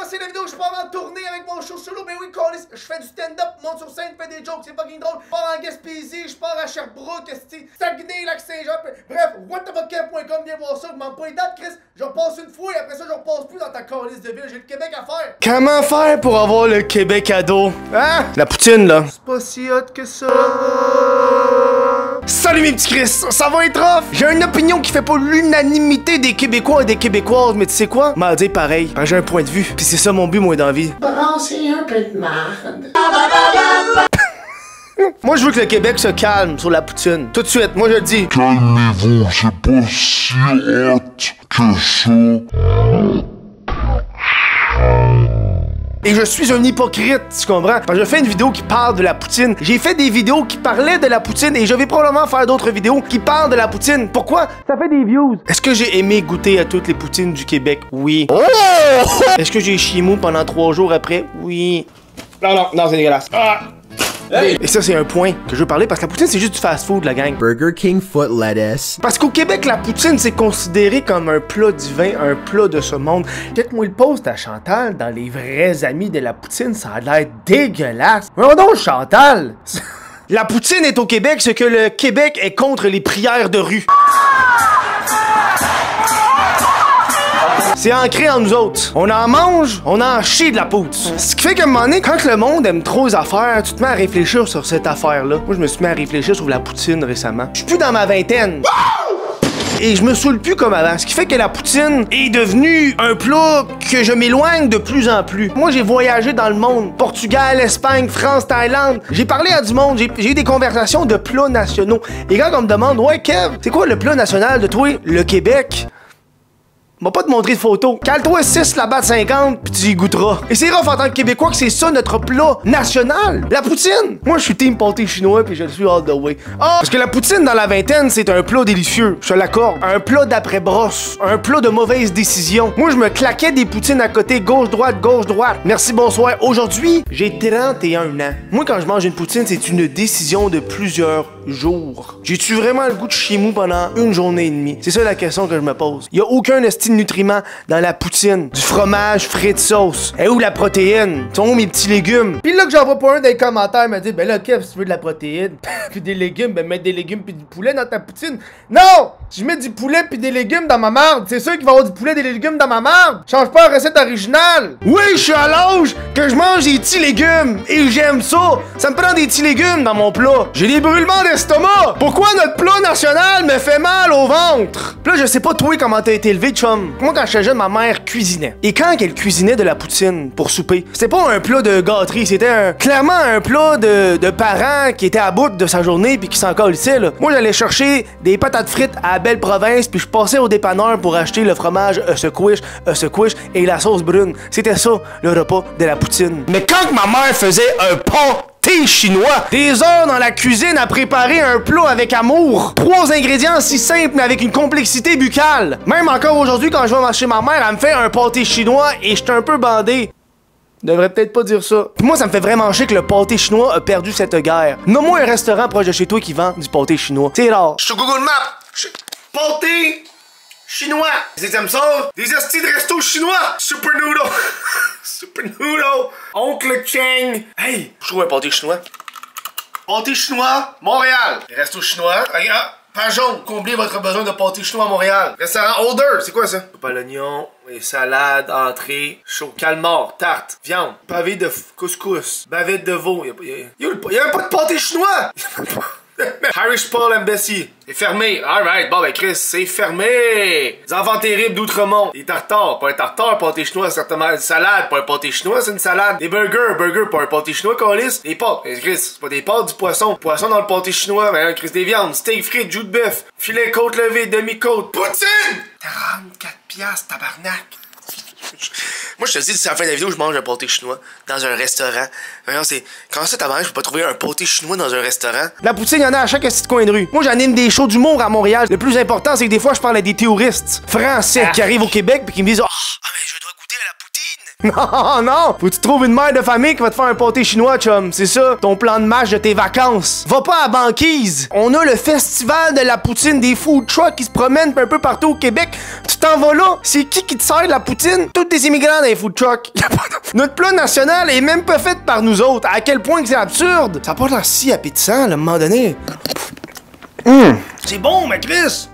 c'est la vidéo que je pars en tournée avec mon show solo. Mais oui, câlisse, je fais du stand-up, monte sur scène, fais des jokes, c'est fucking drôle. Je pars en Gaspésie, je pars à Sherbrooke, Saguenay, Lac-Saint-Jean. Bref, whatthefuck.com, viens voir ça. Je m'en pas les dates, Chris. Je repasse une fois et après ça, je repasse plus dans ta câlisse de ville. J'ai le Québec à faire. Comment faire pour avoir le Québec à dos? Hein? La poutine, là. C'est pas si hot que ça. Salut mes petits Chris, ça va être rough? J'ai une opinion qui fait pas l'unanimité des Québécois et des Québécoises, mais tu sais quoi? M'a dit pareil, j'ai un point de vue, pis c'est ça mon but, moi, dans la vie. Brasser un peu de merde. Moi, je veux que le Québec se calme sur la poutine. Tout de suite, moi, je le dis. Calmez-vous, c'est pas si hot que ça. Et je suis un hypocrite, tu comprends? Parce que je fais une vidéo qui parle de la poutine. J'ai fait des vidéos qui parlaient de la poutine et je vais probablement faire d'autres vidéos qui parlent de la poutine. Pourquoi? Ça fait des views. Est-ce que j'ai aimé goûter à toutes les poutines du Québec? Oui. Oh! Est-ce que j'ai chié mou pendant 3 jours après? Oui. Non, c'est dégueulasse. Ah! Hey. Et ça, c'est un point que je veux parler parce que la poutine, c'est juste du fast-food, la gang. Burger King foot lettuce. Parce qu'au Québec, la poutine, c'est considéré comme un plat divin, un plat de ce monde. Peut-être moi le post à Chantal, dans les vrais amis de la poutine, ça a l'air dégueulasse. Mais donc, Chantal! La poutine est au Québec, ce que le Québec est contre les prières de rue. C'est ancré en nous autres. On en mange, on en chie de la poutre. Ce qui fait qu'à un moment donné, quand le monde aime trop les affaires, tu te mets à réfléchir sur cette affaire-là. Moi, je me suis mis à réfléchir sur la poutine récemment. Je suis plus dans ma vingtaine. Et je me saoule plus comme avant. Ce qui fait que la poutine est devenue un plat que je m'éloigne de plus en plus. Moi, j'ai voyagé dans le monde. Portugal, Espagne, France, Thaïlande. J'ai parlé à du monde. J'ai eu des conversations de plats nationaux. Et quand on me demande, ouais, Kev, c'est quoi le plat national de toi? Le Québec. M'a pas te montrer de photos. Cale-toi 6 là-bas de 50 pis tu y goûteras. Et c'est rough en tant que Québécois que c'est ça notre plat national. La poutine. Moi je suis team pâté chinois pis je le suis all the way. Ah! Parce que la poutine dans la vingtaine c'est un plat délicieux. Je te l'accorde. Un plat d'après brosse. Un plat de mauvaise décision. Moi je me claquais des poutines à côté gauche-droite, gauche-droite. Merci, bonsoir. Aujourd'hui, j'ai 31 ans. Moi quand je mange une poutine, c'est une décision de plusieurs jours. J'ai-tu vraiment le goût de chier mou pendant une journée et demie? C'est ça la question que je me pose. Y a aucun esti de nutriments dans la poutine. Du fromage, frites, sauce. Et où la protéine? Sont où mes petits légumes? Pis là que j'en vois pas un dans les commentaires me dit, ben là Kev, si tu veux de la protéine pis des légumes, ben mets des légumes pis du poulet dans ta poutine. Non! Si je mets du poulet pis des légumes dans ma marde, c'est sûr qu'il va y avoir du poulet et des légumes dans ma marde. Change pas la recette originale. Oui, je suis à l'âge que je mange des petits légumes et j'aime ça. Ça me prend des petits légumes dans mon plat. J'ai des brûlements d'estomac. Pourquoi notre plat national me fait mal au ventre? Pis là, je sais pas toi comment t'as été élevé, chum. Moi, quand j'étais jeune, ma mère cuisinait. Et quand elle cuisinait de la poutine pour souper, c'était pas un plat de gâterie, c'était clairement un plat de parents qui étaient à bout de sa journée puis qui s'en calissaient, là. Moi, j'allais chercher des patates frites à Belle Province puis je passais au dépanneur pour acheter le fromage squish et la sauce brune. C'était ça, le repas de la poutine. Mais quand ma mère faisait un pâté chinois, des heures dans la cuisine à préparer un plat avec amour, 3 ingrédients si simples mais avec une complexité buccale. Même encore aujourd'hui, quand je vais chez ma mère, elle me fait un pâté chinois et j'étais un peu bandé. Je devrais peut-être pas dire ça. Puis moi, ça me fait vraiment chier que le pâté chinois a perdu cette guerre. Nomme-moi un restaurant proche de chez toi qui vend du pâté chinois. C'est rare. Je suis sur Google Maps. Pâté chinois. C'est comme ça. Des hosties de resto chinois. Super Noodle. Super Noodle. Oncle Cheng. Hey, je trouve un pâté chinois. Pâté chinois, Montréal. Les restos chinois. Regarde. Page jaune, comblez votre besoin de pâté chinois à Montréal. Restaurant Holder, c'est quoi ça? Soupe à l'oignon, et salade, entrée, chaud, calmar, tarte, viande, pavé de couscous, bavette de veau. Y'a pas de pâté chinois! Irish Paul Embassy. C'est fermé. Alright, bon ben Chris, c'est fermé. Les enfants terribles d'Outremont. Des tartares, pas un tartare, pâté chinois, certainement. Une salade, pas un pâté chinois, c'est une salade. Des burgers, pas un pâté chinois, câlisse. Des pâtes, Chris, c'est pas des pâtes, du poisson. Poisson dans le pâté chinois, ben Chris, des viandes, steak frites, jus de bœuf, filet côte levée, demi-côte, poutine! 44 piastres, tabarnak. Moi, je te dis, si à la fin de la vidéo, je mange un pâté chinois dans un restaurant. Voyons, c'est. Comment ça, tabarnak, je peux pas trouver un pâté chinois dans un restaurant? La poutine, y'en a à chaque petit coin de rue. Moi, j'anime des shows d'humour à Montréal. Le plus important, c'est que des fois, je parle à des touristes français qui arrivent au Québec pis qui me disent, ah, mais je dois goûter à la poutine Non, non! Faut que tu trouves une mère de famille qui va te faire un pâté chinois, chum. C'est ça, ton plan de match de tes vacances. Va pas à Banquise. On a le festival de la poutine, des food trucks qui se promènent un peu partout au Québec. Tu t'en vas là. C'est qui te sert de la poutine? Tous des immigrants dans les food trucks. Notre plat national est même pas fait par nous autres. À quel point que c'est absurde. Ça a pas l'air si appétissant, là, à un moment donné. C'est bon, mais Chris!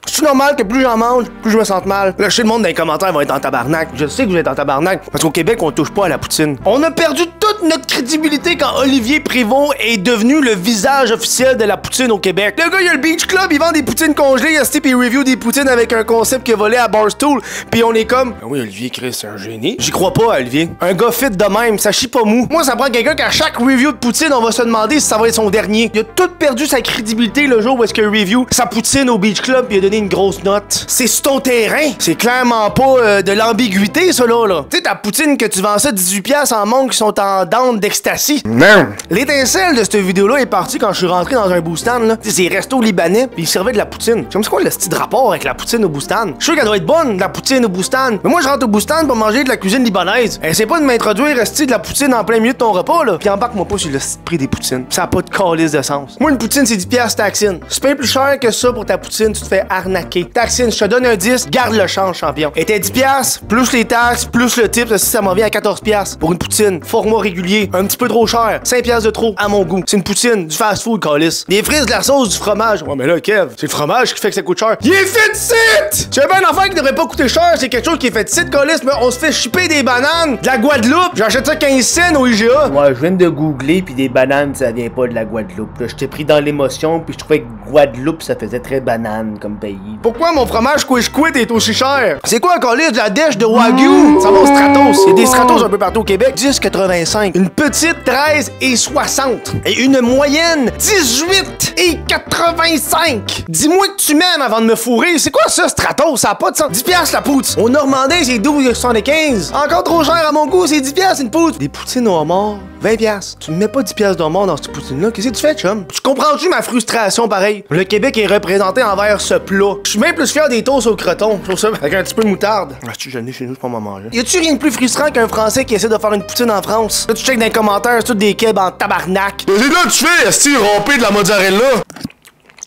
C'est normal que plus j'en mange, plus je me sente mal. Là, je sais le monde dans les commentaires va être en tabarnak. Je sais que vous êtes en tabarnak. Parce qu'au Québec, on touche pas à la poutine. On a perdu toute notre crédibilité quand Olivier Prévost est devenu le visage officiel de la poutine au Québec. Le gars, il a le Beach Club, il vend des poutines congelées, il il review des poutines avec un concept qu'il a volé à Barstool. Puis on est comme, ah oui, Olivier Chris, c'est un génie. J'y crois pas, Olivier. Un gars fit de même, ça chie pas mou. Moi, ça prend quelqu'un qu'à chaque review de poutine, on va se demander si ça va être son dernier. Il a tout perdu sa crédibilité le jour où est-ce qu'il review sa poutine au Beach Club puis il a donné une grosse note. C'est sur ton terrain. C'est clairement pas de l'ambiguïté, ça là. Tu sais, ta poutine que tu vends ça 18$ en monde qui sont en dente d'ecstasy. Non. L'étincelle de cette vidéo-là est partie quand je suis rentré dans un boustan, là. Tu sais, c'est resto libanais, puis ils servaient de la poutine. C'est quoi le style de rapport avec la poutine au boustan? Je suis sûr qu'elle doit être bonne, la poutine au boustan. Mais moi, je rentre au boustan pour manger de la cuisine libanaise. Essaye pas de m'introduire de la poutine en plein milieu de ton repas, là. Puis embarque-moi pas sur le prix des poutines. Ça a pas de calice de sens. Moi, une poutine, c'est 10$ taxine. C'est pas plus cher que ça pour ta poutine, tu te fais arnaquer. Taxine, je te donne un 10, garde le change, champion. Était 10$, plus les taxes, plus le tip, ça m'en vient à 14$ pour une poutine. Format régulier, un petit peu trop cher. 5$ de trop, à mon goût. C'est une poutine, du fast-food, calice. Des frites, de la sauce, du fromage. Ouais, mais là, Kev, c'est le fromage qui fait que ça coûte cher. Il est fait de site! Tu sais bien, un affaire qui devrait pas coûter cher, c'est quelque chose qui est fait de site, calice, mais on se fait shipper des bananes de la Guadeloupe. J'achète ça 15 cents au IGA. Ouais, je viens de googler, puis des bananes, ça vient pas de la Guadeloupe. Là, j'étais pris dans l'émotion, puis je trouvais que Guadeloupe, ça faisait très banane comme pays. Pourquoi mon fromage Squish Quit est aussi cher? C'est quoi encore là de la dèche de Wagyu? Ça va au Stratos. Il y a des Stratos un peu partout au Québec. 10,85. Une petite 13,60. Et une moyenne 18,85. Dis-moi que tu m'aimes avant de me fourrer. C'est quoi ça, Stratos? Ça a pas de sens. 10$ la poutre. Au Normandais, c'est 12,75. Encore trop cher à mon goût, c'est 10$ une poutre. Des poutines au homard, 20$. Tu me mets pas 10$ d'homard dans cette poutine-là. Qu'est-ce que tu fais, chum? Tu comprends-tu ma frustration pareil? Le Québec est représenté envers ce plat. Je suis même plus fier des toasts au croton. Je trouve ça avec un petit peu de moutarde. Ah, tu j'en ai chez nous, c'est pas maman manger. Y a-tu rien de plus frustrant qu'un Français qui essaie de faire une poutine en France? Là, tu checkes dans les commentaires, c'est tout des kebs en tabarnak. C'est là que tu fais, esti, romper de la mozzarella.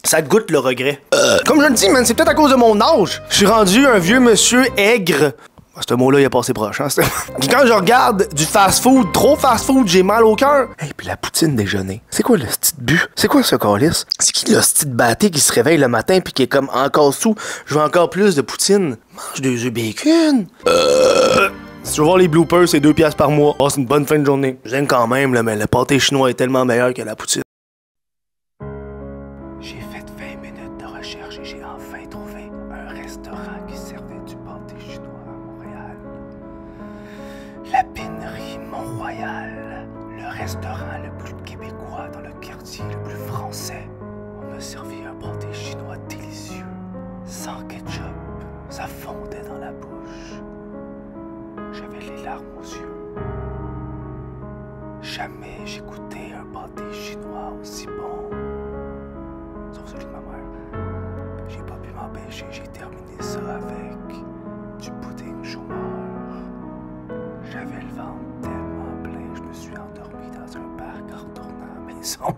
Ça te goûte le regret. Comme je le dis, man, c'est peut-être à cause de mon âge. Je suis rendu un vieux monsieur aigre. Ce mot-là, il a passé proche, hein? Quand je regarde du fast-food, trop fast-food, j'ai mal au cœur. Hey, puis la poutine déjeuner. C'est quoi le petit but? C'est quoi ce calice? C'est qui le petit batté qui se réveille le matin puis qui est comme encore sous? Je veux encore plus de poutine. Mange 2 œufs bacon. Si tu veux voir les bloopers, c'est 2$ par mois. Oh, c'est une bonne fin de journée. J'aime quand même, là, mais le pâté chinois est tellement meilleur que la poutine. J'ai fait 20 minutes de recherche et j'ai enfin trouvé un restaurant qui servait du pâté chinois à Montréal. La Pinerie Mont-Royal, le restaurant le plus québécois dans le quartier le plus français. On me servit un pâté chinois délicieux, sans ketchup, ça fondait dans la bouche. J'avais les larmes aux yeux. Jamais j'ai goûté un pâté chinois aussi bon. Sauf celui de ma mère. J'ai pas pu m'empêcher, j'ai terminé ça avec du pudding chômeur. J'avais le ventre tellement plein, je me suis endormi dans un parc en retournant à la maison.